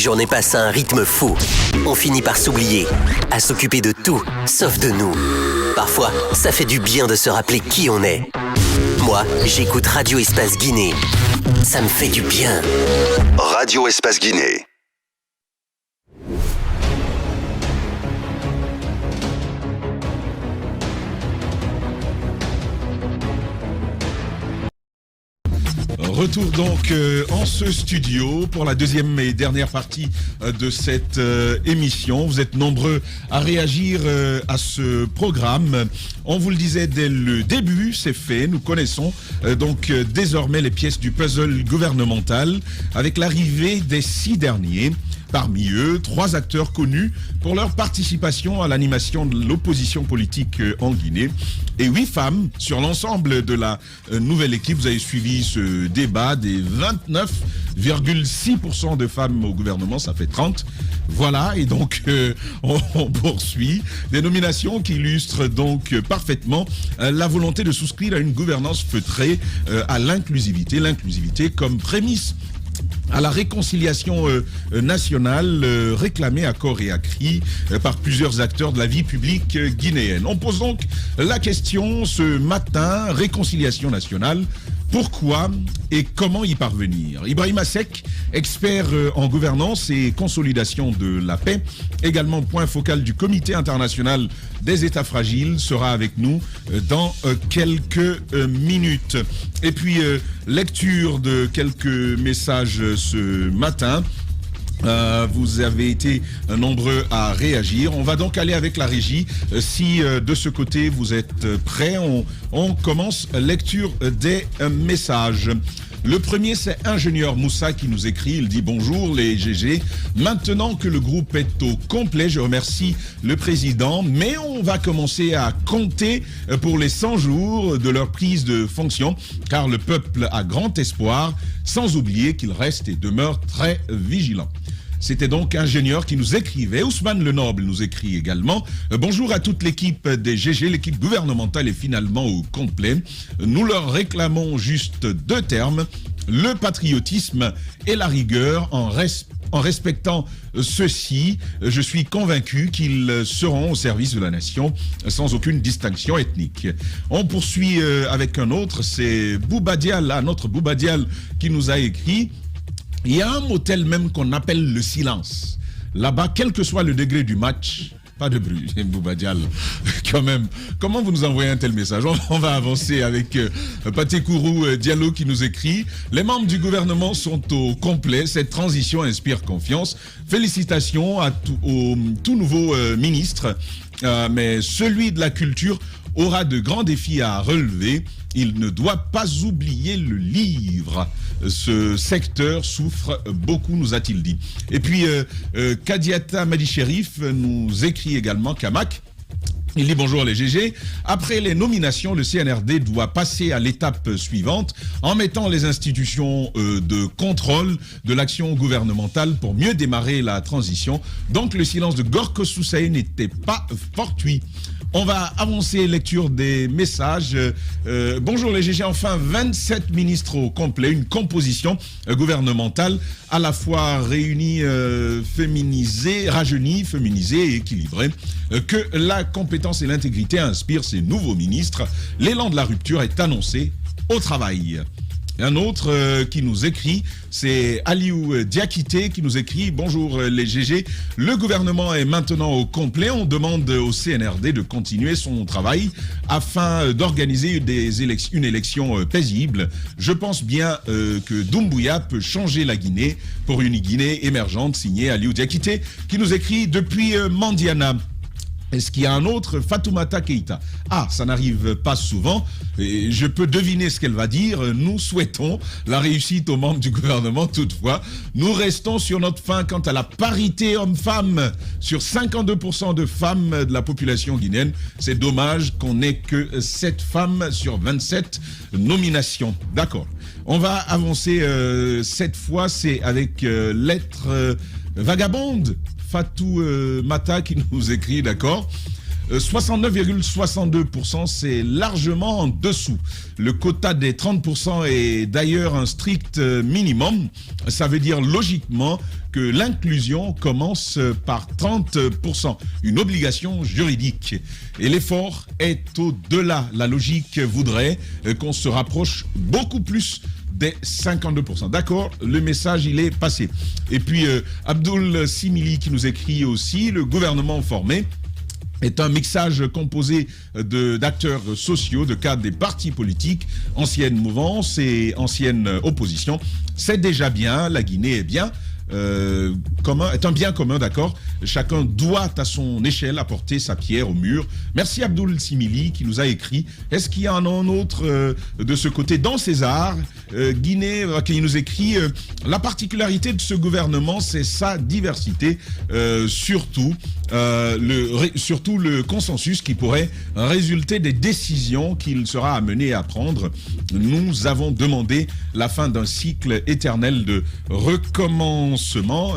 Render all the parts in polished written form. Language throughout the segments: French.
journées passent à un rythme fou. On finit par s'oublier, à s'occuper de tout, sauf de nous. Parfois, ça fait du bien de se rappeler qui on est. Moi, j'écoute Radio Espace Guinée. Ça me fait du bien. Radio Espace Guinée. Retour donc en ce studio pour la deuxième et dernière partie de cette émission. Vous êtes nombreux à réagir à ce programme. On vous le disait dès le début, c'est fait. Nous connaissons donc désormais les pièces du puzzle gouvernemental avec l'arrivée des 6 derniers. Parmi eux, 3 acteurs connus pour leur participation à l'animation de l'opposition politique en Guinée et 8 femmes sur l'ensemble de la nouvelle équipe. Vous avez suivi ce débat des 29,6% de femmes au gouvernement, ça fait 30. Voilà, et donc on poursuit. Des nominations qui illustrent donc parfaitement la volonté de souscrire à une gouvernance feutrée à l'inclusivité. L'inclusivité comme prémisse à la réconciliation nationale réclamée à corps et à cri par plusieurs acteurs de la vie publique guinéenne. On pose donc la question ce matin, réconciliation nationale, pourquoi et comment y parvenir? Ibrahima Seck, expert en gouvernance et consolidation de la paix, également point focal du Comité international des États fragiles, sera avec nous dans quelques minutes. Et puis, lecture de quelques messages ce matin. Vous avez été nombreux à réagir. On va donc aller avec la régie. Si de ce côté vous êtes prêts, on commence lecture des messages. Le premier, c'est Ingénieur Moussa qui nous écrit. Il dit bonjour les GG. Maintenant que le groupe est au complet, je remercie le président, mais on va commencer à compter pour les 100 jours de leur prise de fonction, car le peuple a grand espoir, sans oublier qu'il reste et demeure très vigilant. C'était donc Ingénieur qui nous écrivait. Ousmane Lenoble nous écrit également. Bonjour à toute l'équipe des GG. L'équipe gouvernementale est finalement au complet. Nous leur réclamons juste 2 termes, le patriotisme et la rigueur en respectant ceux-ci. Je suis convaincu qu'ils seront au service de la nation sans aucune distinction ethnique. On poursuit avec un autre. C'est Bouba Dial, notre Bouba Dial qui nous a écrit. Il y a un mot tel même qu'on appelle le silence. Là-bas, quel que soit le degré du match, pas de bruit. Bouba Dial, quand même. Comment vous nous envoyez un tel message? On va avancer avec Paté Kourou Diallo qui nous écrit. Les membres du gouvernement sont au complet. Cette transition inspire confiance. Félicitations au tout nouveau ministre. Mais celui de la culture aura de grands défis à relever. Il ne doit pas oublier le livre. Ce secteur souffre beaucoup, nous a-t-il dit. Et puis, Kadiata Madi Sherif nous écrit également, Kamak. Il dit bonjour les GG. Après les nominations, le CNRD doit passer à l'étape suivante en mettant les institutions de contrôle de l'action gouvernementale pour mieux démarrer la transition. Donc le silence de Gorko Soussaï n'était pas fortuit. On va avancer, lecture des messages. Bonjour les GG, enfin 27 ministres au complet, une composition gouvernementale à la fois réunie, féminisée, rajeunie, féminisée et équilibrée. Que la compétence et l'intégrité inspirent ces nouveaux ministres. L'élan de la rupture est annoncé au travail. Un autre qui nous écrit, c'est Aliou Diakité qui nous écrit « Bonjour les GG, le gouvernement est maintenant au complet. On demande au CNRD de continuer son travail afin d'organiser une élection paisible. Je pense bien que Doumbouya peut changer la Guinée pour une Guinée émergente. » Signé Aliou Diakité qui nous écrit depuis Mandiana. Est-ce qu'il y a un autre? Fatoumata Keïta. Ah, ça n'arrive pas souvent. Et je peux deviner ce qu'elle va dire. Nous souhaitons la réussite aux membres du gouvernement. Toutefois, nous restons sur notre faim quant à la parité homme-femme. Sur 52% de femmes de la population guinéenne, c'est dommage qu'on n'ait que 7 femmes sur 27 nominations. D'accord. On va avancer cette fois, c'est avec lettre vagabonde. Fatou Mata qui nous écrit, d'accord. 69,62%, c'est largement en dessous. Le quota des 30% est d'ailleurs un strict minimum. Ça veut dire logiquement que l'inclusion commence par 30%, une obligation juridique. Et l'effort est au-delà. La logique voudrait qu'on se rapproche beaucoup plus des 52%. D'accord, le message, il est passé. Et puis, Abdoul Simili qui nous écrit aussi, le gouvernement formé est un mixage composé d'acteurs sociaux, de cadres des partis politiques, anciennes mouvances et anciennes oppositions. C'est déjà bien, la Guinée est bien. Est un bien commun, d'accord. Chacun doit à son échelle apporter sa pierre au mur. Merci Abdoul Simili qui nous a écrit. Est-ce qu'il y en a un autre de ce côté dans César Guinée qui nous écrit la particularité de ce gouvernement, c'est sa diversité, surtout le consensus qui pourrait résulter des décisions qu'il sera amené à prendre. Nous avons demandé la fin d'un cycle éternel de recommencement,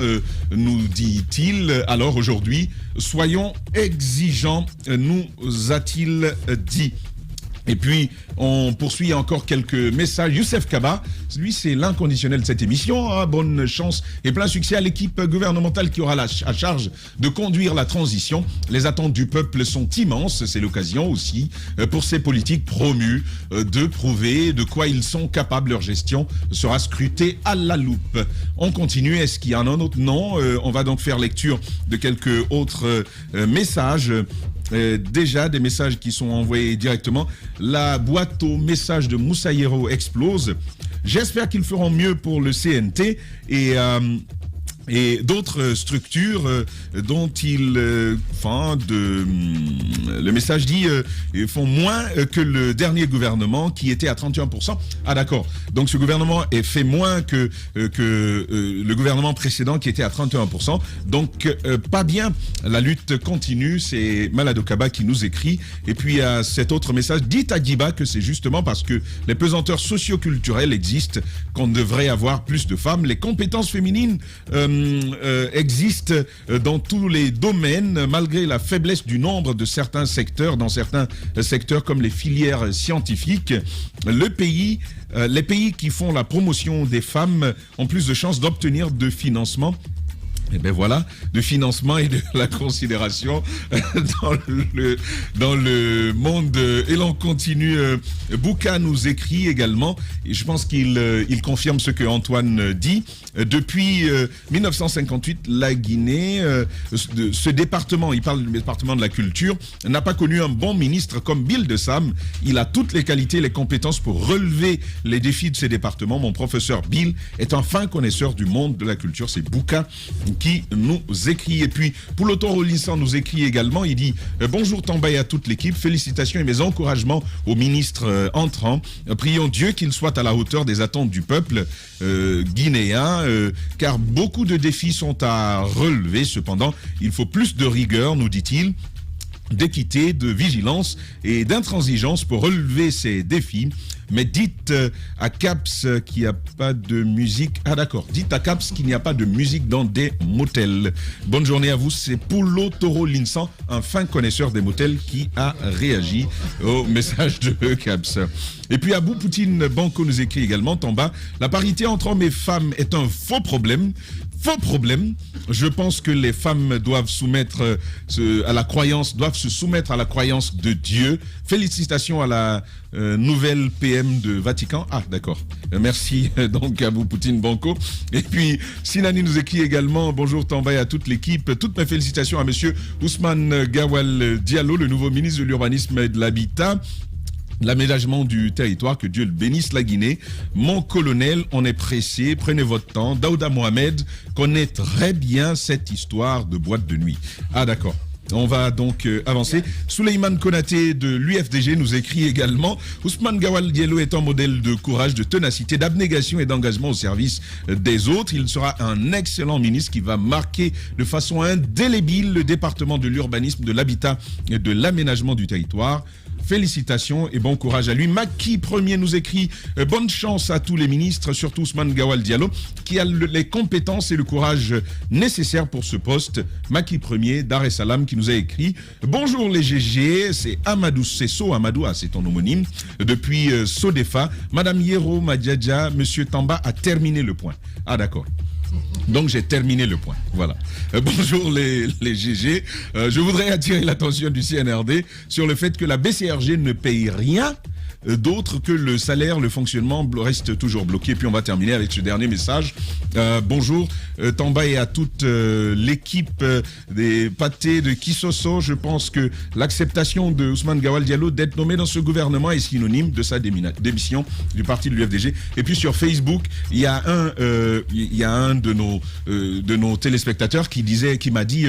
nous dit-il. Alors aujourd'hui, soyons exigeants, nous a-t-il dit. Et puis, on poursuit encore quelques messages. Youssef Kaba, lui, c'est l'inconditionnel de cette émission. Hein. Bonne chance et plein succès à l'équipe gouvernementale qui aura à charge de conduire la transition. Les attentes du peuple sont immenses. C'est l'occasion aussi pour ces politiques promus de prouver de quoi ils sont capables. Leur gestion sera scrutée à la loupe. On continue. Est-ce qu'il y en a un autre? Non. On va donc faire lecture de quelques autres messages. Déjà des messages qui sont envoyés directement. La boîte aux messages de Moussaïero explose. J'espère qu'ils feront mieux pour le CNT et d'autres structures dont le message dit ils font moins que le dernier gouvernement qui était à 31%. Ah d'accord, donc ce gouvernement est fait moins que le gouvernement précédent qui était à 31%. Donc pas bien, la lutte continue. C'est Malado Kaba qui nous écrit. Et puis à cet autre message, dites à Djiba que c'est justement parce que les pesanteurs socio-culturelles existent qu'on devrait avoir plus de femmes. Les compétences féminines existe dans tous les domaines, malgré la faiblesse du nombre de certains secteurs, dans certains secteurs comme les filières scientifiques. Les pays qui font la promotion des femmes ont plus de chances d'obtenir de financement. Et bien voilà, de financement et de la considération dans le monde. Et l'on continue. Bouka nous écrit également, et je pense qu'il confirme ce que Antoine dit. Depuis 1958, la Guinée, ce département, il parle du département de la culture, n'a pas connu un bon ministre comme Bill de Sam. Il a toutes les qualités, les compétences pour relever les défis de ces départements. Mon professeur Bill est un fin connaisseur du monde de la culture. C'est Bouka qui nous écrit. Et puis, Pouloto Rolissan nous écrit également. Il dit bonjour Tamba et à toute l'équipe. Félicitations et mes encouragements au ministre entrant. Prions Dieu qu'il soit à la hauteur des attentes du peuple guinéen, car beaucoup de défis sont à relever. Cependant, il faut plus de rigueur, nous dit-il, d'équité, de vigilance et d'intransigeance pour relever ces défis. Mais dites à Caps qu'il n'y a pas de musique. Ah d'accord, dites à Caps qu'il n'y a pas de musique dans des motels. Bonne journée à vous, c'est Poulo Toro Linsan, un fin connaisseur des motels qui a réagi au message de Caps. Et puis Abou Poutine Banco nous écrit également en bas, la parité entre hommes et femmes est un faux problème. Faux problème. Je pense que les femmes doivent se soumettre à la croyance de Dieu. Félicitations à la nouvelle PM de Vatican. Ah, d'accord. Merci donc à vous, Poutine Banco. Et puis, Sinani nous écrit également, bonjour Tamba et à toute l'équipe. Toutes mes félicitations à monsieur Ousmane Gawal Diallo, le nouveau ministre de l'Urbanisme et de l'Habitat. L'aménagement du territoire, que Dieu le bénisse la Guinée. Mon colonel, on est pressé, prenez votre temps. Daouda Mohamed connaît très bien cette histoire de boîte de nuit. Ah d'accord. On va donc avancer. Souleymane Konaté de l'UFDG nous écrit également Ousmane Gawal Diallo est un modèle de courage, de ténacité, d'abnégation et d'engagement au service des autres. Il sera un excellent ministre qui va marquer de façon indélébile le département de l'urbanisme, de l'habitat et de l'aménagement du territoire. Félicitations et bon courage à lui. Maki Premier nous écrit bonne chance à tous les ministres, surtout Ousmane Gawal Diallo, qui a les compétences et le courage nécessaires pour ce poste. Maki Premier, Dar es Salaam, qui nous a écrit bonjour les GG, c'est Amadou Sesso, Amadou, c'est ton homonyme, depuis Sodefa. Madame Yero Madjadja, Monsieur Tamba a terminé le point. Ah d'accord. Donc j'ai terminé le point. Voilà. Bonjour les GG. Je voudrais attirer l'attention du CNRD sur le fait que la BCRG ne paye rien d'autre que le salaire, le fonctionnement reste toujours bloqué. Puis on va terminer avec ce dernier message. Bonjour Tamba et à toute l'équipe des pâtés de Kisoso. Je pense que l'acceptation de Ousmane Gawal Diallo d'être nommé dans ce gouvernement est synonyme de sa démission du parti de l'UFDG. Et puis sur Facebook, il y a un de nos téléspectateurs qui m'a dit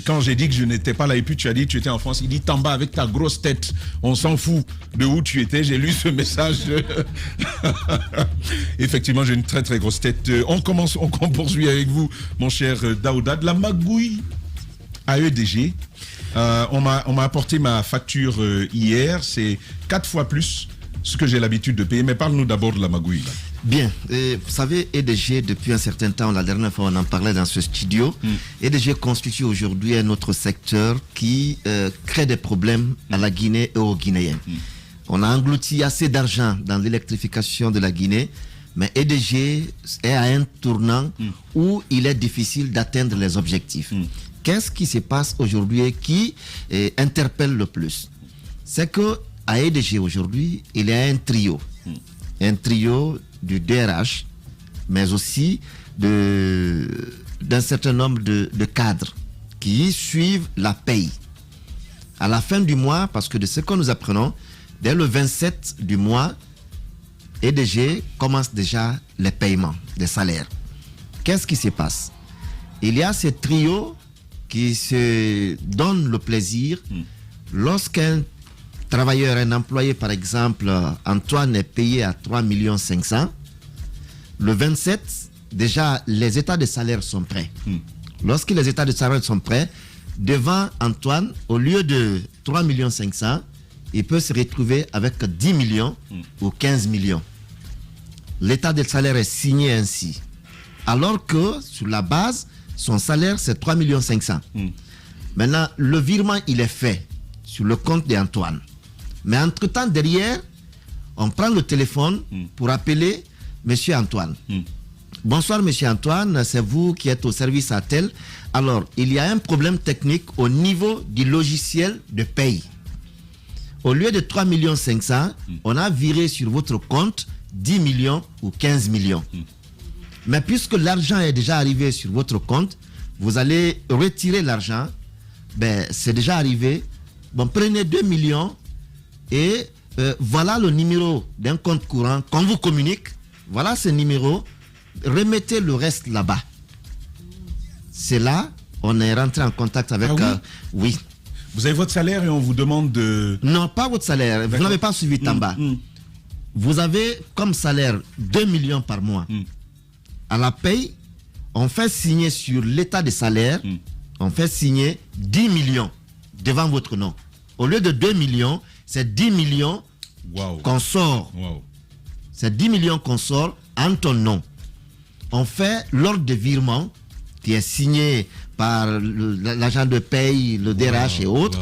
quand j'ai dit que je n'étais pas là et puis tu as dit que tu étais en France, il dit Tamba avec ta grosse tête, on s'en fout de où tu étais. J'ai lu ce message. Effectivement, j'ai une très très grosse tête. On poursuit avec vous, mon cher Daouda. De la magouille à EDG. On m'a apporté ma facture hier. C'est 4 fois plus ce que j'ai l'habitude de payer. Mais parle-nous d'abord de la magouille. Là. Bien, vous savez, EDG, depuis un certain temps, la dernière fois on en parlait dans ce studio, EDG constitue aujourd'hui un autre secteur qui crée des problèmes à la Guinée et aux Guinéens. On a englouti assez d'argent dans l'électrification de la Guinée, mais EDG est à un tournant où il est difficile d'atteindre les objectifs. Qu'est-ce qui se passe aujourd'hui et qui interpelle le plus? C'est que à EDG aujourd'hui, il y a un trio du DRH, mais aussi d'un certain nombre de cadres qui suivent la paye. À la fin du mois, parce que de ce que nous apprenons, dès le 27 du mois, EDG commence déjà les paiements des salaires. Qu'est-ce qui se passe? Il y a ces trios qui se donnent le plaisir lorsqu'un travailleur, un employé, par exemple, Antoine est payé à 3 500 000. Le 27, déjà, les états de salaire sont prêts. Lorsque les états de salaire sont prêts, devant Antoine, au lieu de 3 500 000, il peut se retrouver avec 10 millions ou 15 millions. L'état de salaire est signé ainsi. Alors que, sur la base, son salaire, c'est 3 500 000. Maintenant, le virement, il est fait sur le compte d'Antoine. Mais entre-temps, derrière, on prend le téléphone pour appeler M. Antoine. Bonsoir, M. Antoine, c'est vous qui êtes au service à tel. Alors, il y a un problème technique au niveau du logiciel de paye. Au lieu de 3 500 000, on a viré sur votre compte 10 millions ou 15 millions. Mais puisque l'argent est déjà arrivé sur votre compte, vous allez retirer l'argent. Ben, c'est déjà arrivé. Bon, prenez 2 millions et voilà le numéro d'un compte courant qu'on vous communique. Voilà ce numéro. Remettez le reste là-bas. C'est là, on est rentré en contact avec... oui. Vous avez votre salaire et on vous demande de... Non, pas votre salaire. Vous n'avez pas suivi Tamba. Vous avez comme salaire 2 millions par mois. À la paye, on fait signer sur l'état de salaire, on fait signer 10 millions devant votre nom. Au lieu de 2 millions, c'est 10 millions qu'on sort. C'est 10 millions qu'on sort en ton nom. On fait l'ordre de virement qui est signé par l'agent de paye, le DRH et autres.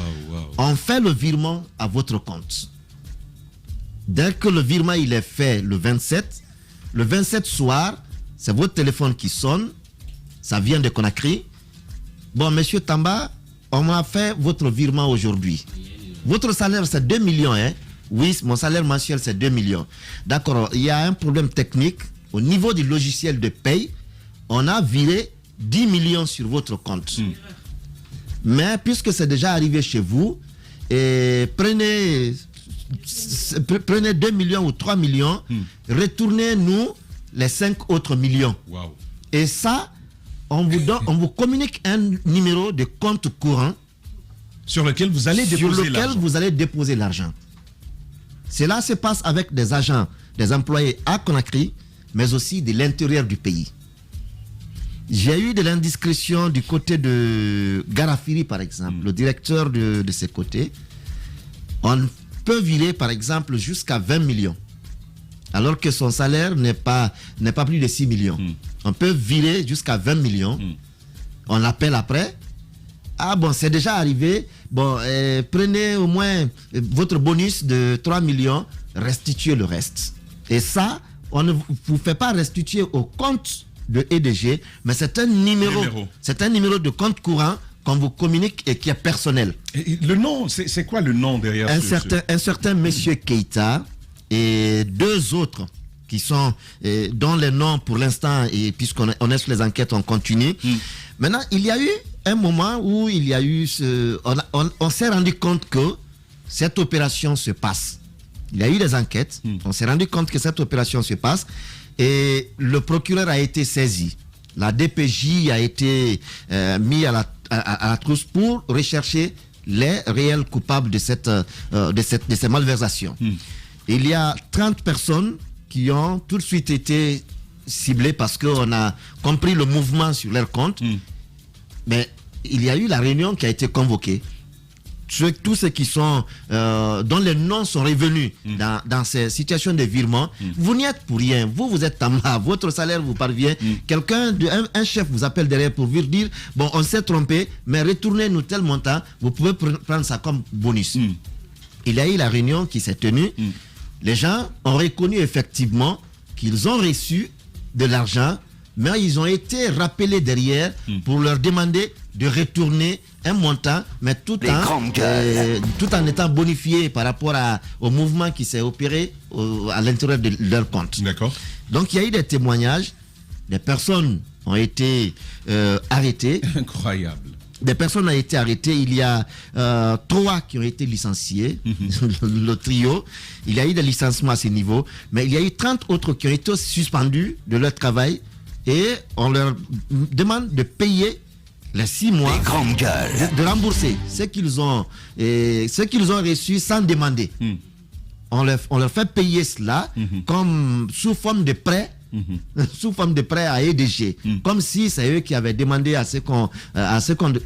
On fait le virement à votre compte. Dès que le virement il est fait le 27 soir, c'est votre téléphone qui sonne. Ça vient de Conakry. Bon, monsieur Tamba, on m'a fait votre virement aujourd'hui. Votre salaire, c'est 2 millions, hein? Oui, mon salaire mensuel, c'est 2 millions. D'accord, il y a un problème technique. Au niveau du logiciel de paye, on a viré 10 millions sur votre compte. Mais puisque c'est déjà arrivé chez vous, et prenez 2 millions ou 3 millions, retournez-nous les 5 autres millions. Et ça, on vous communique un numéro de compte courant sur lequel vous allez déposer l'argent. Cela se passe avec des agents, des employés à Conakry, mais aussi de l'intérieur du pays. J'ai eu de l'indiscrétion du côté de Garafiri, par exemple, le directeur de ses côtés. On peut virer, par exemple, jusqu'à 20 millions. Alors que son salaire n'est pas plus de 6 millions. On peut virer jusqu'à 20 millions. On l'appelle après. Ah bon, c'est déjà arrivé. Bon, prenez au moins votre bonus de 3 millions, restituez le reste. Et ça, on ne vous fait pas restituer au compte de EDG, mais c'est un numéro. C'est un numéro de compte courant qu'on vous communique et qui est personnel. Et le nom, c'est quoi le nom derrière Un certain monsieur Keita et deux autres qui sont, dont les noms pour l'instant, et puisqu'on est sur les enquêtes, on continue. Maintenant, il y a eu un moment où il y a eu on s'est rendu compte que cette opération se passe. Il y a eu des enquêtes, on s'est rendu compte que cette opération se passe et le procureur a été saisi. La DPJ a été mis à la trousse pour rechercher les réels coupables de ces malversations. Il y a 30 personnes qui ont tout de suite été ciblées parce qu'on a compris le mouvement sur leur compte. Mais il y a eu la réunion qui a été convoquée. Tous ceux qui sont, dont les noms sont revenus dans ces situations de virement, vous n'y êtes pour rien. Vous êtes en bas, votre salaire vous parvient. Un chef vous appelle derrière pour vous dire, bon, on s'est trompé, mais retournez-nous tel montant, vous pouvez prendre ça comme bonus. Il y a eu la réunion qui s'est tenue. Les gens ont reconnu effectivement qu'ils ont reçu de l'argent, mais ils ont été rappelés derrière pour leur demander de retourner un montant, mais tout en étant bonifié par rapport au mouvement qui s'est opéré à l'intérieur de leur compte. D'accord. Donc il y a eu des témoignages, des personnes ont été arrêtées. Incroyable. Des personnes ont été arrêtées. Il y a 3 qui ont été licenciés, le trio. Il y a eu des licenciements à ce niveau, mais il y a eu 30 autres qui ont été suspendus de leur travail et on leur demande de payer les 6 mois, de rembourser ce qu'ils ont reçu sans demander. On leur fait payer cela comme sous forme de prêt. Sous forme de prêt à EDG, comme si c'est eux qui avaient demandé à ce qu'on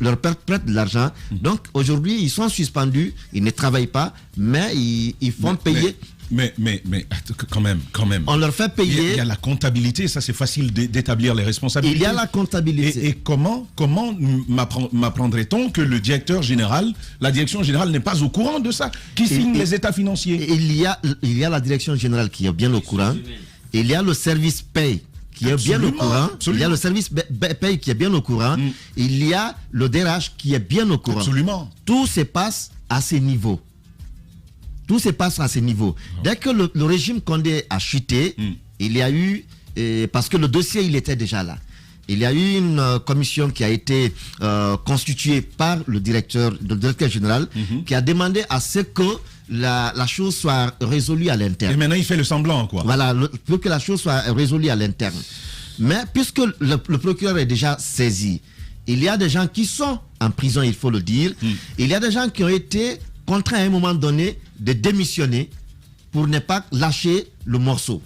leur prête de l'argent. Donc aujourd'hui, ils sont suspendus, ils ne travaillent pas, mais ils font payer. Mais quand même. On leur fait payer. Il y a la comptabilité, ça c'est facile d'établir les responsabilités. Il y a la comptabilité. Et comment m'apprendrait-on que le directeur général, la direction générale n'est pas au courant de ça? Qui signe les états financiers? Il y a la direction générale qui est bien au courant. Il y a le service paye qui est bien au courant. Il y a le service paye qui est bien au courant. Il y a le DRH qui est bien au courant. Absolument. Tout se passe à ce niveau. Dès que le régime Condé a chuté, il y a eu, parce que le dossier il était déjà là, il y a eu une commission qui a été constituée par le directeur général qui a demandé à ce que la chose soit résolue à l'interne. Et maintenant il fait le semblant, quoi. Voilà, pour que la chose soit résolue à l'interne. Mais puisque le procureur est déjà saisi, il y a des gens qui sont en prison, il faut le dire. Il y a des gens qui ont été contraints à un moment donné de démissionner pour ne pas lâcher le morceau.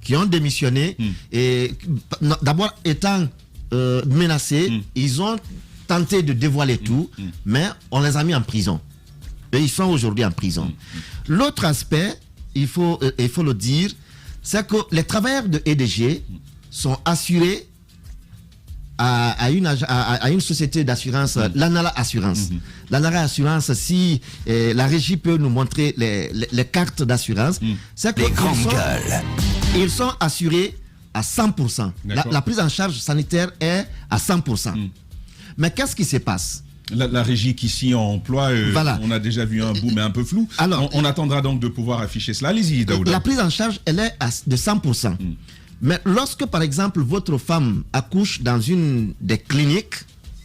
Qui ont démissionné et d'abord étant menacés, ils ont tenté de dévoiler tout, mais on les a mis en prison. Et ils sont aujourd'hui en prison. L'autre aspect, il faut le dire, c'est que les travailleurs de EDG sont assurés à une société d'assurance, l'ANALA Assurance. L'ANALA Assurance, si la régie peut nous montrer les cartes d'assurance, c'est que ils sont assurés à 100%. La prise en charge sanitaire est à 100%. Mais qu'est-ce qui se passe? La régie qui s'y emploie, voilà. On a déjà vu un bout, mais un peu flou. Alors, on attendra donc de pouvoir afficher cela. Allez-y, Daouda. La prise en charge, elle est de 100%. Mais lorsque, par exemple, votre femme accouche dans une des cliniques,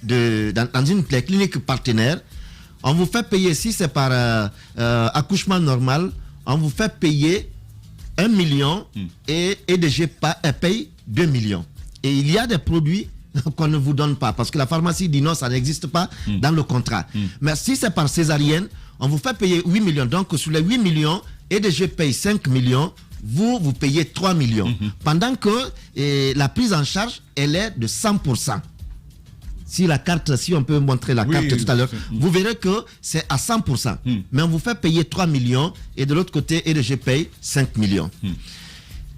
dans une des cliniques partenaires, on vous fait payer, si c'est par accouchement normal, on vous fait payer 1 million et EDG paye 2 millions. Et il y a des produits qu'on ne vous donne pas parce que la pharmacie dit non, ça n'existe pas dans le contrat. Mais si c'est par césarienne, on vous fait payer 8 millions. Donc sur les 8 millions, EDG paye 5 millions, vous payez 3 millions. Pendant que la prise en charge, elle est de 100%. Si on peut montrer la carte tout à l'heure, vous verrez que c'est à 100%. Mais on vous fait payer 3 millions et de l'autre côté, EDG paye 5 millions.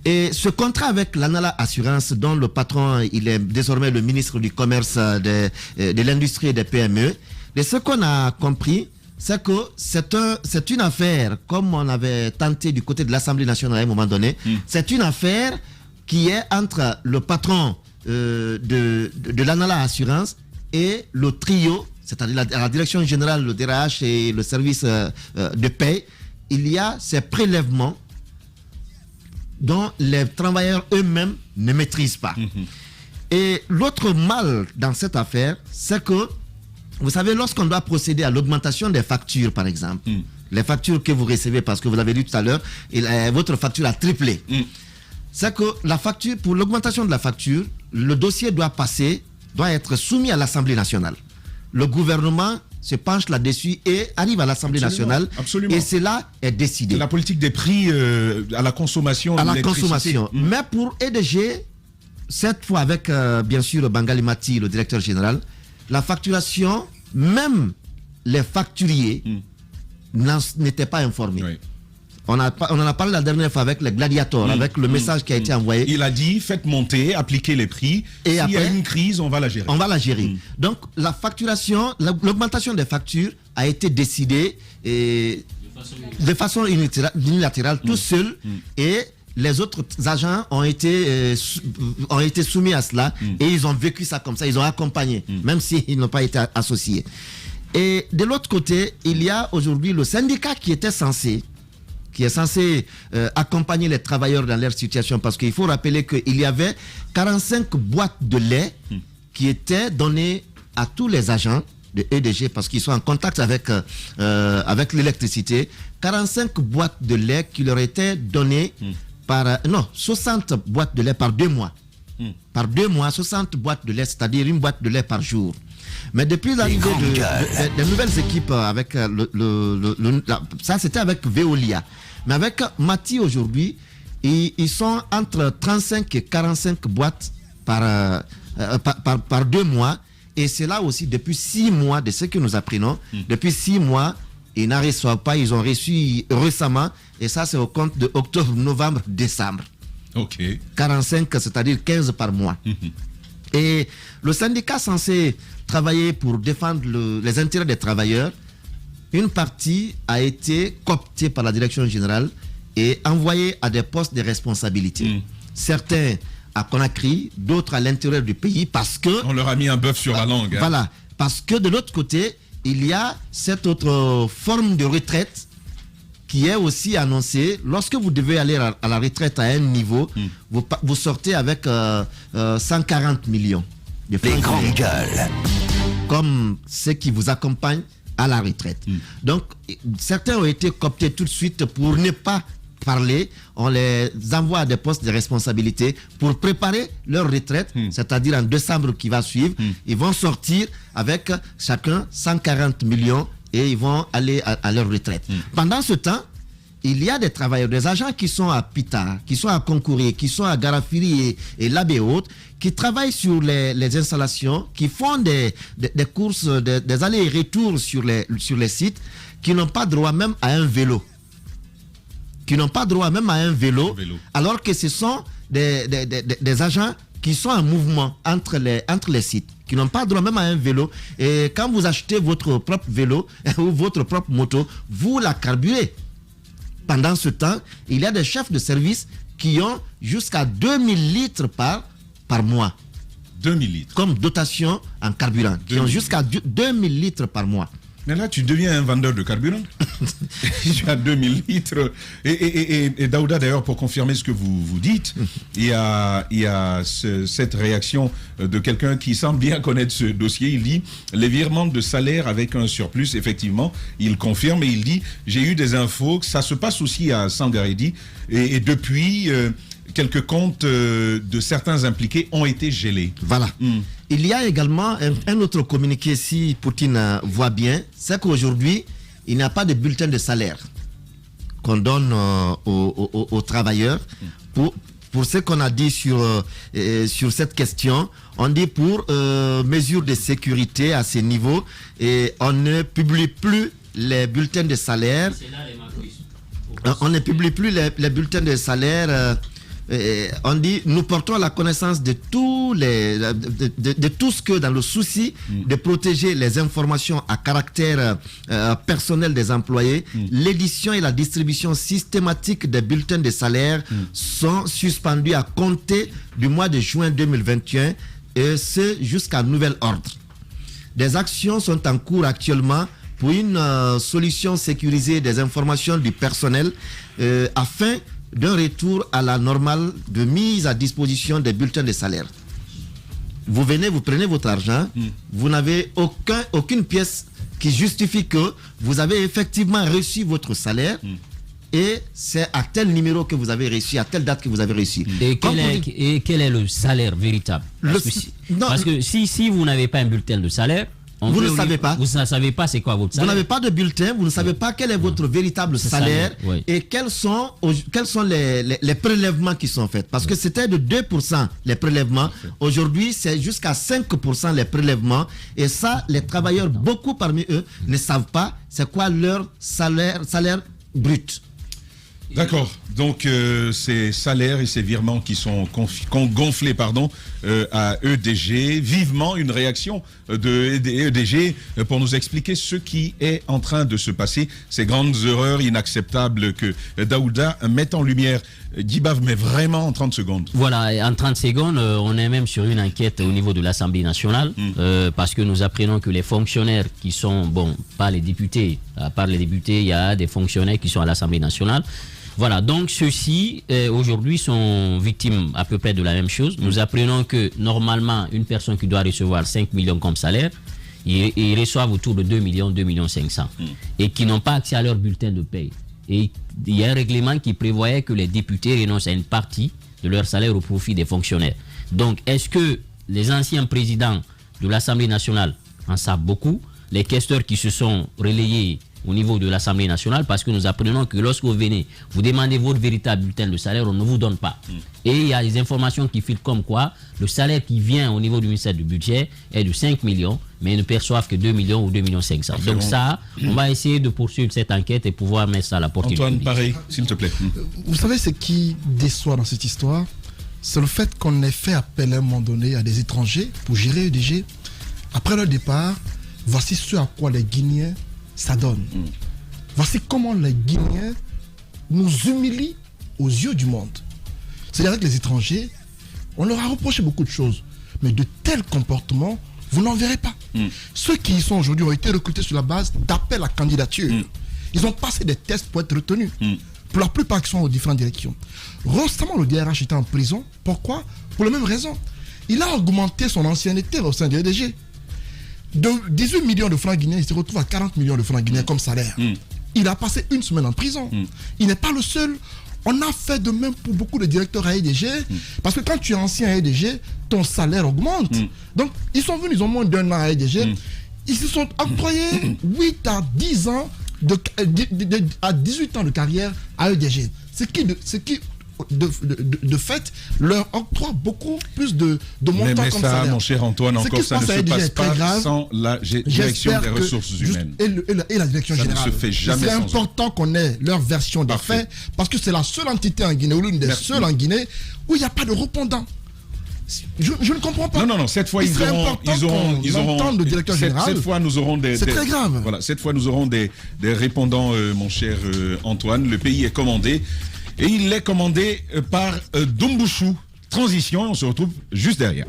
Et ce contrat avec l'Anala Assurance, dont le patron, il est désormais le ministre du Commerce, de l'Industrie et des PME, et ce qu'on a compris, c'est que c'est une affaire, comme on avait tenté du côté de l'Assemblée nationale à un moment donné, c'est une affaire qui est entre le patron de l'Anala Assurance et le trio, c'est-à-dire la direction générale, le DRH et le service de paie. Il y a ces prélèvements dont les travailleurs eux-mêmes ne maîtrisent pas. Et l'autre mal dans cette affaire, c'est que, vous savez, lorsqu'on doit procéder à l'augmentation des factures, par exemple, les factures que vous recevez, parce que vous l'avez dit tout à l'heure, votre facture a triplé. C'est que la facture, pour l'augmentation de la facture, le dossier doit être soumis à l'Assemblée nationale. Le gouvernement se penche là-dessus et arrive à l'Assemblée nationale. Absolument. Et cela est décidé. La politique des prix à la consommation. À la consommation. Mais pour EDG, cette fois avec, bien sûr, Bangali Mati, le directeur général, la facturation, même les facturiers n'étaient pas informés. Oui. On en a parlé la dernière fois avec les gladiateurs, avec le message qui a été envoyé. Il a dit, faites monter, appliquez les prix. Et s'il y a une crise, on va la gérer. On va la gérer. Donc, la facturation, l'augmentation des factures a été décidée de façon unilatérale, tout seul. Et les autres agents ont été soumis à cela. Et ils ont vécu ça comme ça, ils ont accompagné, même s'ils n'ont pas été associés. Et de l'autre côté, il y a aujourd'hui le syndicat qui est censé accompagner les travailleurs dans leur situation, parce qu'il faut rappeler qu'il y avait 45 boîtes de lait qui étaient données à tous les agents de EDG parce qu'ils sont en contact avec l'électricité. 45 boîtes de lait qui leur étaient données 60 boîtes de lait par 2 mois. Par 2 mois, 60 boîtes de lait, c'est-à-dire une boîte de lait par jour. Mais depuis l'arrivée des nouvelles équipes avec ça c'était avec Veolia. Mais avec Mati aujourd'hui, ils sont entre 35 et 45 boîtes par 2 mois. Et c'est là aussi depuis 6 mois, de ce que nous apprenons, depuis 6 mois, ils n'en reçoivent pas. Ils ont reçu récemment, et ça c'est au compte de octobre, novembre, décembre. 45, c'est-à-dire 15 par mois. Et le syndicat censé travailler pour défendre les intérêts des travailleurs, une partie a été cooptée par la direction générale et envoyée à des postes de responsabilité. Certains à Conakry, d'autres à l'intérieur du pays parce que... On leur a mis un bœuf sur la langue. Voilà, parce que de l'autre côté, il y a cette autre forme de retraite qui est aussi annoncée. Lorsque vous devez aller à la retraite à un niveau, vous sortez avec 140 millions de francs. Les grandes gueules. Comme ceux qui vous accompagnent à la retraite. Donc, certains ont été cooptés tout de suite pour ne pas parler. On les envoie à des postes de responsabilité pour préparer leur retraite, c'est-à-dire en décembre qui va suivre. Ils vont sortir avec chacun 140 millions et ils vont aller à leur retraite. Pendant ce temps, il y a des travailleurs, des agents qui sont à Pita, qui sont à Concouré, qui sont à Garafiri et Labé Haute, qui travaillent sur les installations, qui font des courses, des allers et retours sur les sites, qui n'ont pas droit même à un vélo. Alors que ce sont des agents qui sont en mouvement entre les sites, qui n'ont pas droit même à un vélo. Et quand vous achetez votre propre vélo ou votre propre moto, vous la carburez. Pendant ce temps, il y a des chefs de service qui ont jusqu'à 2000 litres par mois. 2000 litres. Comme dotation en carburant, qui ont jusqu'à 2000 litres par mois. Mais là, tu deviens un vendeur de carburant. Tu as 2000 litres. Et Daouda, d'ailleurs, pour confirmer ce que vous dites, il y a cette réaction de quelqu'un qui semble bien connaître ce dossier. Il dit, les virements de salaire avec un surplus, effectivement, il confirme et il dit, j'ai eu des infos, ça se passe aussi à Sangaredi. Et depuis... quelques comptes de certains impliqués ont été gelés. Voilà. Il y a également un autre communiqué, si Poutine voit bien, c'est qu'aujourd'hui, il n'y a pas de bulletin de salaire qu'on donne aux travailleurs pour ce qu'on a dit sur cette question. On dit pour mesure de sécurité à ces niveaux, et on ne publie plus les bulletins de salaire. On ne publie plus les bulletins de salaire. On dit, nous portons à la connaissance de tout ce que, dans le souci de protéger les informations à caractère personnel des employés, l'édition et la distribution systématique des bulletins de salaire sont suspendues à compter du mois de juin 2021, et ce jusqu'à nouvel ordre. Des actions sont en cours actuellement pour une solution sécurisée des informations du personnel afin d'un retour à la normale de mise à disposition des bulletins de salaire. Vous venez, vous prenez votre argent, vous n'avez aucune pièce qui justifie que vous avez effectivement reçu votre salaire, et c'est à tel numéro que vous avez reçu, à telle date que vous avez reçu. Et quel est le salaire véritable? Parce que si vous n'avez pas un bulletin de salaire, vous ne savez pas. Vous ne savez pas c'est quoi votre salaire. Vous n'avez pas de bulletin, vous ne savez pas quel est votre véritable salaire, et quels sont les prélèvements qui sont faits. Parce que c'était de 2% les prélèvements. Aujourd'hui, c'est jusqu'à 5% les prélèvements. Et ça, les travailleurs, beaucoup parmi eux, ne savent pas c'est quoi leur salaire brut. D'accord. Donc, ces salaires et ces virements qui sont gonflés à EDG, vivement une réaction de EDG pour nous expliquer ce qui est en train de se passer, ces grandes erreurs inacceptables que Daouda met en lumière. Guibav, mais vraiment en 30 secondes. Voilà, en 30 secondes, on est même sur une enquête au niveau de l'Assemblée nationale, parce que nous apprenons que les fonctionnaires qui sont, pas les députés, à part les députés, il y a des fonctionnaires qui sont à l'Assemblée nationale. Voilà, donc ceux-ci, aujourd'hui, sont victimes à peu près de la même chose. Nous apprenons que, normalement, une personne qui doit recevoir 5 millions comme salaire, ils reçoivent autour de 2 millions, 2 millions 500, et qui n'ont pas accès à leur bulletin de paye. Et il y a un règlement qui prévoyait que les députés renoncent à une partie de leur salaire au profit des fonctionnaires. Donc, est-ce que les anciens présidents de l'Assemblée nationale en savent beaucoup? Les questeurs qui se sont relayés au niveau de l'Assemblée nationale, parce que nous apprenons que lorsque vous venez, vous demandez votre véritable bulletin de salaire, on ne vous donne pas. Et il y a des informations qui filent comme quoi le salaire qui vient au niveau du ministère du budget est de 5 millions, mais ils ne perçoivent que 2 millions ou 2 millions 500. Donc ça, on va essayer de poursuivre cette enquête et pouvoir mettre ça à la portée du public. Antoine, pareil, s'il te plaît. Vous savez ce qui déçoit dans cette histoire? C'est le fait qu'on ait fait appel à un moment donné à des étrangers pour gérer EDG. Après leur départ, voici ce à quoi les Guinéens s'adonnent. Voici comment les Guinéens nous humilient aux yeux du monde. C'est-à-dire que les étrangers, on leur a reproché beaucoup de choses, mais de tels comportements, vous n'en verrez pas. Ceux qui y sont aujourd'hui ont été recrutés sur la base d'appels à candidature. Ils ont passé des tests pour être retenus. Pour la plupart qui sont aux différentes directions. Récemment, le DRH était en prison. Pourquoi? Pour la même raison. Il a augmenté son ancienneté au sein de EDG. De 18 millions de francs guinéens, il se retrouve à 40 millions de francs guinéens comme salaire. Il a passé une semaine en prison. Il n'est pas le seul. On a fait de même pour beaucoup de directeurs à EDG. Parce que quand tu es ancien à EDG, ton salaire augmente. Donc, ils sont venus, ils ont moins d'un an à EDG. Ils se sont octroyés 8 à 10 ans, à 18 ans de carrière à EDG. Ce qui de fait, leur octroie beaucoup plus de montants comme ça, salaire. mon cher Antoine, encore ça ne se passe pas grave. sans la direction des ressources humaines. Et la direction ça générale. Ne se fait jamais c'est important qu'on ait leur version des faits, parce que c'est la seule entité en Guinée, ou l'une des seules en Guinée, où il n'y a pas de répondant. Je ne comprends pas. Non, cette fois, ils auront le directeur général. Cette fois, nous aurons c'est très grave. Voilà, cette fois, nous aurons des répondants, mon cher Antoine. Le pays est commandé. Et il est commandé par Doumbouchou. Transition, et on se retrouve juste derrière.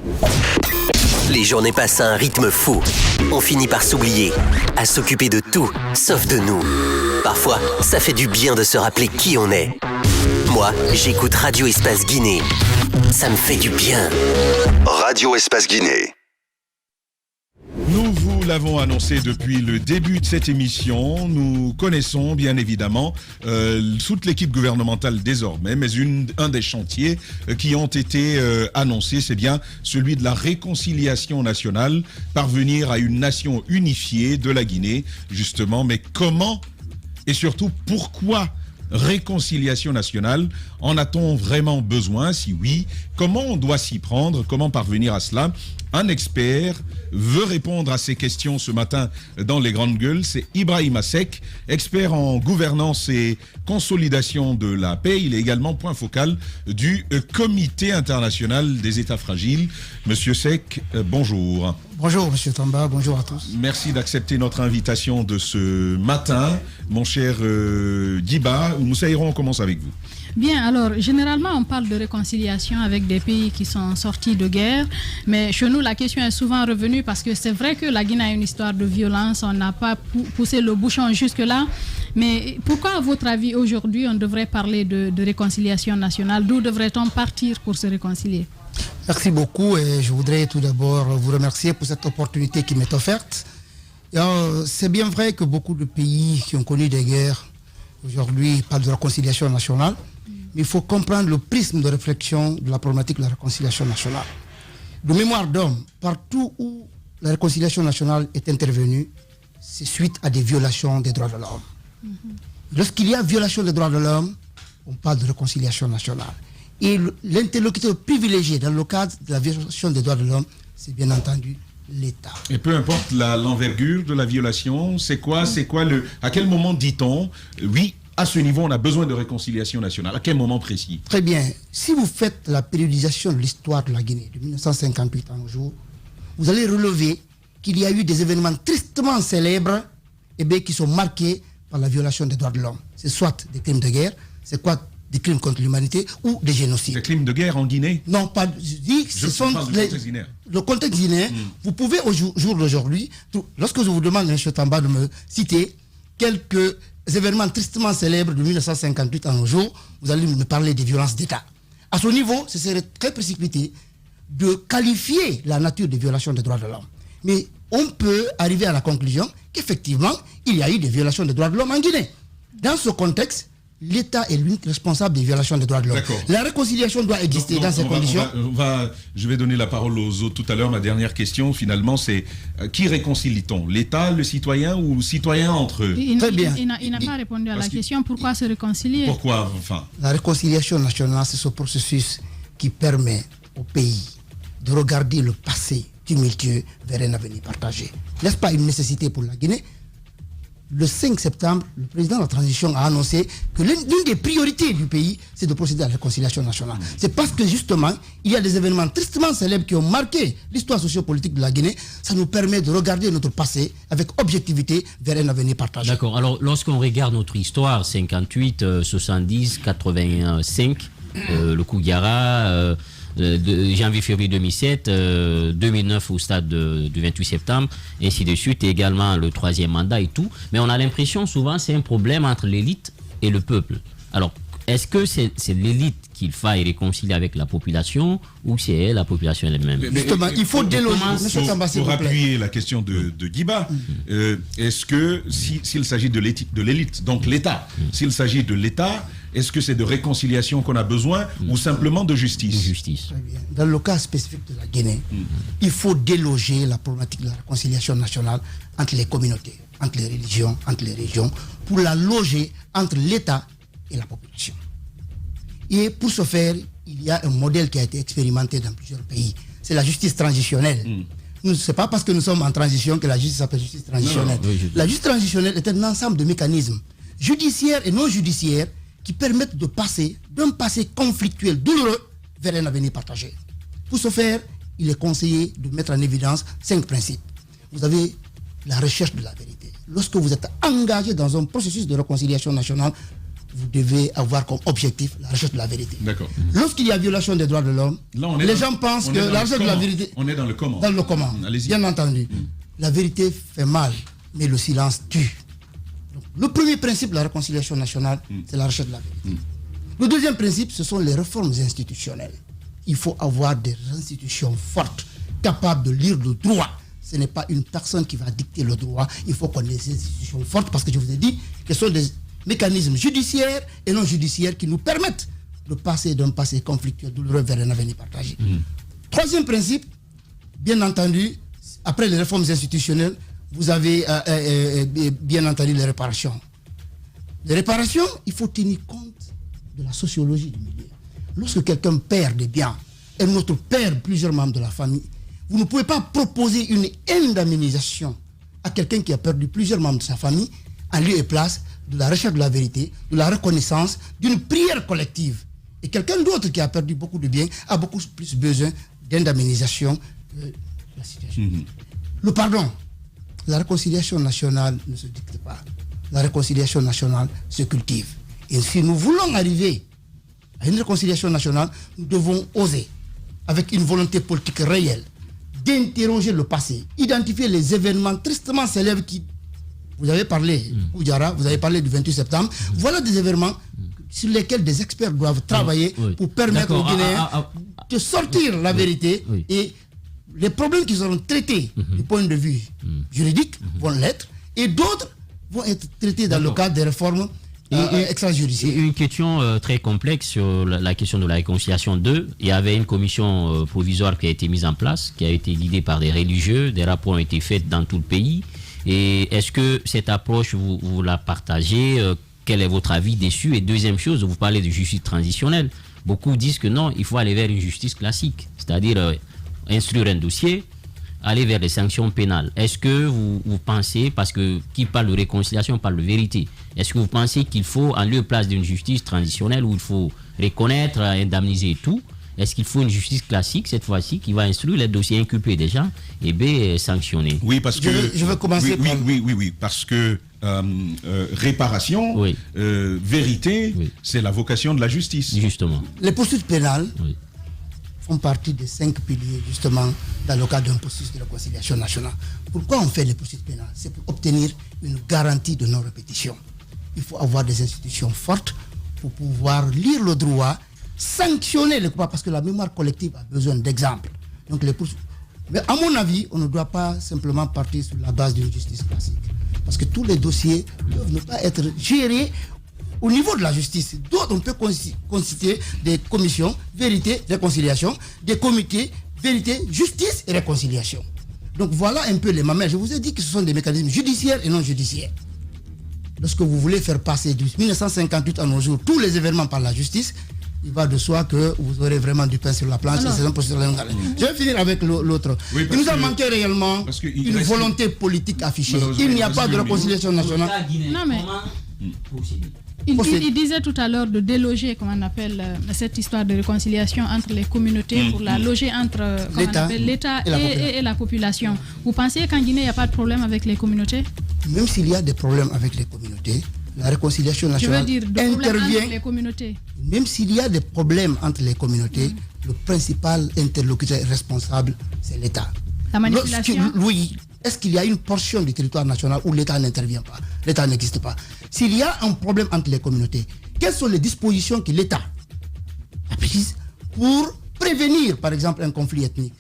Les journées passent à un rythme fou. On finit par s'oublier, à s'occuper de tout, sauf de nous. Parfois, ça fait du bien de se rappeler qui on est. Moi, j'écoute Radio Espace Guinée. Ça me fait du bien. Radio Espace Guinée. Nous vous l'avons annoncé depuis le début de cette émission. Nous connaissons bien évidemment toute l'équipe gouvernementale désormais, mais un des chantiers qui ont été annoncés, c'est bien celui de la réconciliation nationale, parvenir à une nation unifiée de la Guinée, justement. Mais comment et surtout pourquoi réconciliation nationale. En a-t-on vraiment besoin? Si oui, comment on doit s'y prendre? Comment parvenir à cela? Un expert veut répondre à ces questions ce matin dans les grandes gueules. C'est Ibrahima Seck, expert en gouvernance et consolidation de la paix. Il est également point focal du Comité international des États fragiles. Monsieur Seck, bonjour. Bonjour Monsieur Tamba, bonjour à tous. Merci d'accepter notre invitation de ce matin. Mon cher Diba, Moussaïron, on commence avec vous. Bien, alors, généralement, on parle de réconciliation avec des pays qui sont sortis de guerre, mais chez nous, la question est souvent revenue parce que c'est vrai que la Guinée a une histoire de violence, on n'a pas poussé le bouchon jusque-là, mais pourquoi, à votre avis, aujourd'hui, on devrait parler de réconciliation nationale? D'où devrait-on partir pour se réconcilier? Merci beaucoup et je voudrais tout d'abord vous remercier pour cette opportunité qui m'est offerte. C'est bien vrai que beaucoup de pays qui ont connu des guerres aujourd'hui parlent de réconciliation nationale, mais il faut comprendre le prisme de réflexion de la problématique de la réconciliation nationale. De mémoire d'homme, partout où la réconciliation nationale est intervenue, c'est suite à des violations des droits de l'homme. Lorsqu'il y a violation des droits de l'homme, on parle de réconciliation nationale. Et l'interlocuteur privilégié dans le cadre de la violation des droits de l'homme, c'est bien entendu l'État. Et peu importe l'envergure de la violation, à quel moment dit-on, oui, à ce niveau, on a besoin de réconciliation nationale? À quel moment précis? Très bien. Si vous faites la périodisation de l'histoire de la Guinée, de 1958 à nos jours, vous allez relever qu'il y a eu des événements tristement célèbres qui sont marqués par la violation des droits de l'homme. C'est soit des crimes de guerre, c'est quoi des crimes contre l'humanité ou des génocides. Des crimes de guerre en Guinée? Non, pas. Je dis que ce sont le contexte guinéen. Vous pouvez au jour d'aujourd'hui, lorsque je vous demande, M. Tamba, de me citer quelques événements tristement célèbres de 1958 à nos jours, vous allez me parler des violences d'État. À ce niveau, ce serait très précipité de qualifier la nature des violations des droits de l'homme. Mais on peut arriver à la conclusion qu'effectivement, il y a eu des violations des droits de l'homme en Guinée. Dans ce contexte, l'État est l'unique responsable des violations des droits de l'homme. La réconciliation doit exister dans ces conditions. Je vais donner la parole aux autres tout à l'heure. Ma dernière question, finalement, c'est qui réconcilie-t-on? L'État, le citoyen ou le citoyen entre eux? Très bien. Il n'a pas répondu à la question. Pourquoi se réconcilier? Pourquoi, enfin? La réconciliation nationale, c'est ce processus qui permet au pays de regarder le passé tumultueux vers un avenir partagé. N'est-ce pas une nécessité pour la Guinée? Le 5 septembre, le président de la transition a annoncé que l'une des priorités du pays, c'est de procéder à la réconciliation nationale. C'est parce que justement, il y a des événements tristement célèbres qui ont marqué l'histoire sociopolitique de la Guinée. Ça nous permet de regarder notre passé avec objectivité vers un avenir partagé. D'accord. Alors, lorsqu'on regarde notre histoire, 58, 70, 85, le coup Gara, de janvier-février 2007, 2009 au stade du 28 septembre, ainsi de suite, et également le troisième mandat et tout. Mais on a l'impression souvent c'est un problème entre l'élite et le peuple. Alors, est-ce que c'est l'élite qu'il faille réconcilier avec la population ou c'est la population elle-même? Justement, il faut déloger. Pour appuyer la question de Guiba, est-ce que s'il s'agit de l'élite, donc l'État, s'il s'agit de l'État, est-ce que c'est de réconciliation qu'on a besoin ou simplement de justice? Très bien. Dans le cas spécifique de la Guinée, il faut déloger la problématique de la réconciliation nationale entre les communautés, entre les religions, entre les régions, pour la loger entre l'État et la population. Et pour ce faire, il y a un modèle qui a été expérimenté dans plusieurs pays. C'est la justice transitionnelle. Ce n'est pas parce que nous sommes en transition que la justice s'appelle justice transitionnelle. La justice transitionnelle est un ensemble de mécanismes judiciaires et non judiciaires qui permettent de passer d'un passé conflictuel douloureux vers un avenir partagé. Pour ce faire, il est conseillé de mettre en évidence 5 principes. Vous avez la recherche de la vérité. Lorsque vous êtes engagé dans un processus de réconciliation nationale, vous devez avoir comme objectif la recherche de la vérité. D'accord. Lorsqu'il y a violation des droits de l'homme, les gens pensent que la recherche de la vérité... On est dans le comment. Dans le comment, bien entendu. La vérité fait mal, mais le silence tue. Donc, le premier principe de la réconciliation nationale, c'est la recherche de la vérité. Le deuxième principe, ce sont les réformes institutionnelles. Il faut avoir des institutions fortes, capables de lire le droit. Ce n'est pas une personne qui va dicter le droit. Il faut qu'on ait des institutions fortes, parce que je vous ai dit que ce sont des mécanismes judiciaires et non judiciaires qui nous permettent de passer d'un passé conflictuel douloureux vers un avenir partagé. Troisième principe, bien entendu, après les réformes institutionnelles, vous avez bien entendu les réparations. Les réparations, il faut tenir compte de la sociologie du milieu. Lorsque quelqu'un perd des biens et un autre perd plusieurs membres de la famille, vous ne pouvez pas proposer une indemnisation à quelqu'un qui a perdu plusieurs membres de sa famille en lieu et place de la recherche de la vérité, de la reconnaissance, d'une prière collective. Et quelqu'un d'autre qui a perdu beaucoup de biens a beaucoup plus besoin d'indemnisation de la situation. Le pardon, la réconciliation nationale ne se dicte pas. La réconciliation nationale se cultive. Et si nous voulons arriver à une réconciliation nationale, nous devons oser, avec une volonté politique réelle, d'interroger le passé, identifier les événements tristement célèbres qui... Vous avez parlé, Oudjara, vous avez parlé du 28 septembre. Voilà des événements sur lesquels des experts doivent travailler pour permettre aux Guinéens de sortir la vérité. Et les problèmes qui seront traités du point de vue juridique vont l'être, et d'autres vont être traités dans le cadre des réformes extrajudiciaires. Une question très complexe sur la question de la réconciliation 2. Il y avait une commission provisoire qui a été mise en place, qui a été guidée par des religieux. Des rapports ont été faits dans tout le pays. Et est-ce que cette approche, vous la partagez? Quel est votre avis dessus? Et deuxième chose, vous parlez de justice transitionnelle. Beaucoup disent que non, il faut aller vers une justice classique, c'est-à-dire instruire un dossier, aller vers des sanctions pénales. Est-ce que vous pensez, parce que qui parle de réconciliation parle de vérité, est-ce que vous pensez qu'il faut, en lieu et place d'une justice transitionnelle où il faut reconnaître, indemniser et tout, est-ce qu'il faut une justice classique cette fois-ci qui va instruire les dossiers inculpés des gens et sanctionner? Oui, parce que... Je vais commencer par... Oui, parce que réparation, vérité, c'est la vocation de la justice. Justement. Les poursuites pénales font partie des 5 piliers, justement, dans le cadre d'un processus de réconciliation nationale. Pourquoi on fait les poursuites pénales? C'est pour obtenir une garantie de non-répétition. Il faut avoir des institutions fortes pour pouvoir lire le droit, sanctionner les coupables, parce que la mémoire collective a besoin d'exemples. Donc les poursuites. Mais à mon avis, on ne doit pas simplement partir sur la base d'une justice classique. Parce que tous les dossiers doivent ne pas être gérés au niveau de la justice. D'autres, on peut constituer des commissions vérité, réconciliation, des comités vérité, justice et réconciliation. Donc voilà un peu les mamelles. Je vous ai dit que ce sont des mécanismes judiciaires et non judiciaires. Lorsque vous voulez faire passer de 1958 à nos jours tous les événements par la justice, il va de soi que vous aurez vraiment du pain sur la planche. C'est un processus. Je vais finir avec l'autre. Oui, il nous a manqué réellement une volonté politique affichée. Il n'y a pas de réconciliation nationale. Non, mais il disait tout à l'heure de déloger, comment on appelle, cette histoire de réconciliation entre les communautés pour la loger entre l'État et la population. Vous pensez qu'en Guinée, il n'y a pas de problème avec les communautés? Même s'il y a des problèmes avec les communautés, la réconciliation nationale intervient. Entre les communautés. Même s'il y a des problèmes entre les communautés, le principal interlocuteur responsable, c'est l'État. La manipulation? Oui. Est-ce qu'il y a une portion du territoire national où l'État n'intervient pas? L'État n'existe pas. S'il y a un problème entre les communautés, quelles sont les dispositions que l'État a prises pour prévenir, par exemple, un conflit ethnique?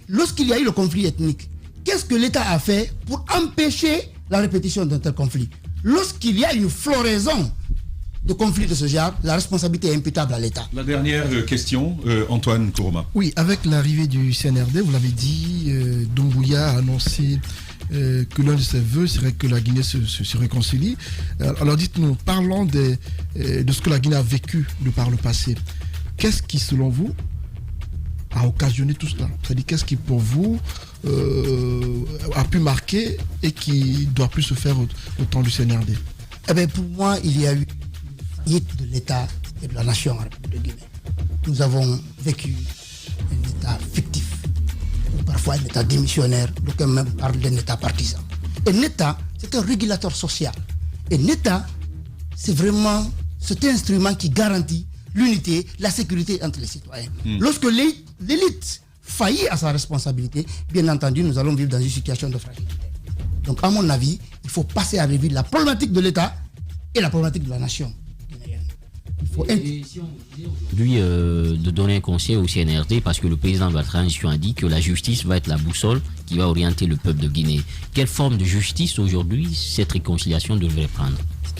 Lorsqu'il y a eu le conflit ethnique, qu'est-ce que l'État a fait pour empêcher la répétition d'un tel conflit? Lorsqu'il y a une floraison de conflits de ce genre, la responsabilité est imputable à l'État. La dernière question, Antoine Kourouma. Oui, avec l'arrivée du CNRD, vous l'avez dit, Doumbouya a annoncé que l'un de ses vœux serait que la Guinée se réconcilie. Alors dites-nous, parlons de ce que la Guinée a vécu de par le passé. Qu'est-ce qui, selon vous, a occasionné tout cela? C'est-à-dire, qu'est-ce qui, pour vous, a pu marquer et qui ne doit plus se faire au temps du CNRD? Eh bien, pour moi, il y a eu de l'État et de la nation en République de Guinée. Nous avons vécu un État fictif, ou parfois un État démissionnaire, d'aucuns même parlent d'un État partisan. Un État, c'est un régulateur social. Un État, c'est vraiment cet instrument qui garantit l'unité, la sécurité entre les citoyens. Lorsque l'élite faillit à sa responsabilité, bien entendu, nous allons vivre dans une situation de fragilité. Donc, à mon avis, il faut passer à revue la problématique de l'État et la problématique de la nation. Lui, de donner un conseil au CNRD, parce que le président de la transition a dit que la justice va être la boussole qui va orienter le peuple de Guinée. Quelle forme de justice aujourd'hui cette réconciliation devrait prendre?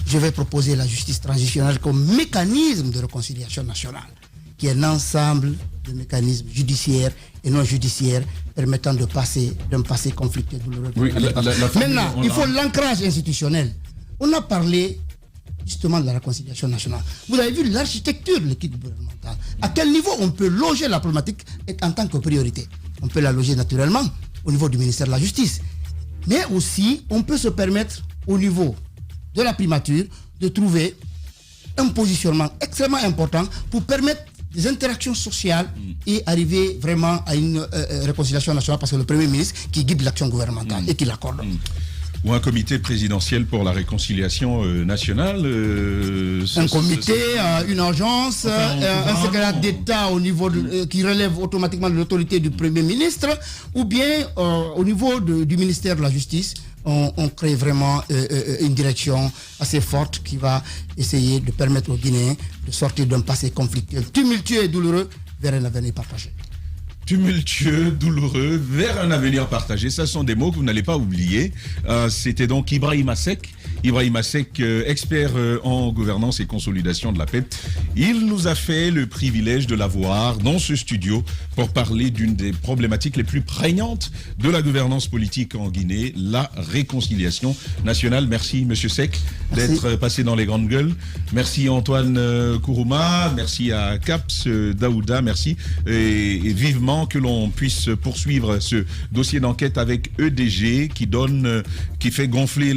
Je vais proposer la justice transitionnelle comme mécanisme de réconciliation nationale, qui est un ensemble de mécanismes judiciaires et non judiciaires permettant de passer d'un passé conflictuel douloureux. Oui, maintenant, il faut l'ancrage institutionnel. On a parlé justement de la réconciliation nationale. Vous avez vu l'architecture de l'équipe gouvernementale. À quel niveau on peut loger la problématique en tant que priorité? On peut la loger naturellement au niveau du ministère de la Justice. Mais aussi, on peut se permettre au niveau de la primature de trouver un positionnement extrêmement important pour permettre des interactions sociales et arriver vraiment à une réconciliation nationale, parce que le Premier ministre qui guide l'action gouvernementale et qui l'accorde. Ou un comité présidentiel pour la réconciliation nationale. Un comité, une agence, un secrétaire d'État au niveau qui relève automatiquement de l'autorité du Premier ministre, ou bien au niveau du ministère de la Justice. On crée vraiment une direction assez forte qui va essayer de permettre aux Guinéens de sortir d'un passé conflictuel, tumultueux et douloureux, vers un avenir partagé. Tumultueux, douloureux, vers un avenir partagé. Ce sont des mots que vous n'allez pas oublier. C'était donc Ibrahima Seck. Ibrahima Seck, expert en gouvernance et consolidation de la paix. Il nous a fait le privilège de l'avoir dans ce studio pour parler d'une des problématiques les plus prégnantes de la gouvernance politique en Guinée, la réconciliation nationale. Merci, Monsieur Seck, d'être passé dans les grandes gueules. Merci Antoine Kourouma, merci à Caps Daouda, merci. Et vivement que l'on puisse poursuivre ce dossier d'enquête avec EDG qui fait gonfler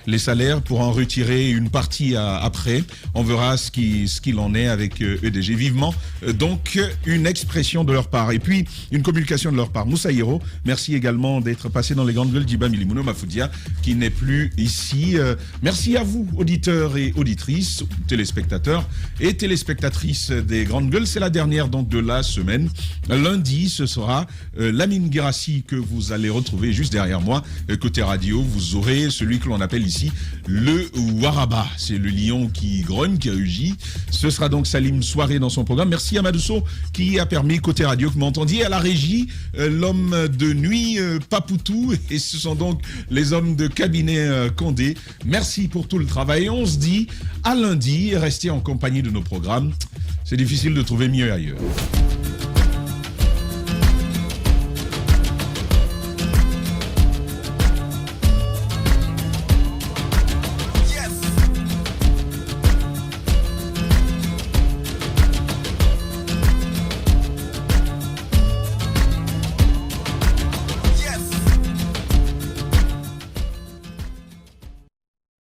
les salaires pour en retirer une partie après. On verra ce qu'il en est avec EDG. Vivement, donc, une expression de leur part. Et puis, une communication de leur part. Moussa Hiro, merci également d'être passé dans les grandes gueules d'Iba Milimouno Mafoudia, qui n'est plus ici. Merci à vous, auditeurs et auditrices, téléspectateurs et téléspectatrices des grandes gueules. C'est la dernière donc de la semaine. Lundi, ce sera Lamine Guérassi que vous allez retrouver juste derrière moi. Côté radio, vous aurez celui que l'on appelle ici le Waraba. C'est le lion qui grogne, qui rugit. Ce sera donc Salim Soirée dans son programme. Merci à Madousso qui a permis, côté radio, que vous m'entendiez. À la régie, l'homme de nuit, Papoutou. Et ce sont donc les hommes de cabinet Condé. Merci pour tout le travail. On se dit à lundi. Restez en compagnie de nos programmes. C'est difficile de trouver mieux ailleurs.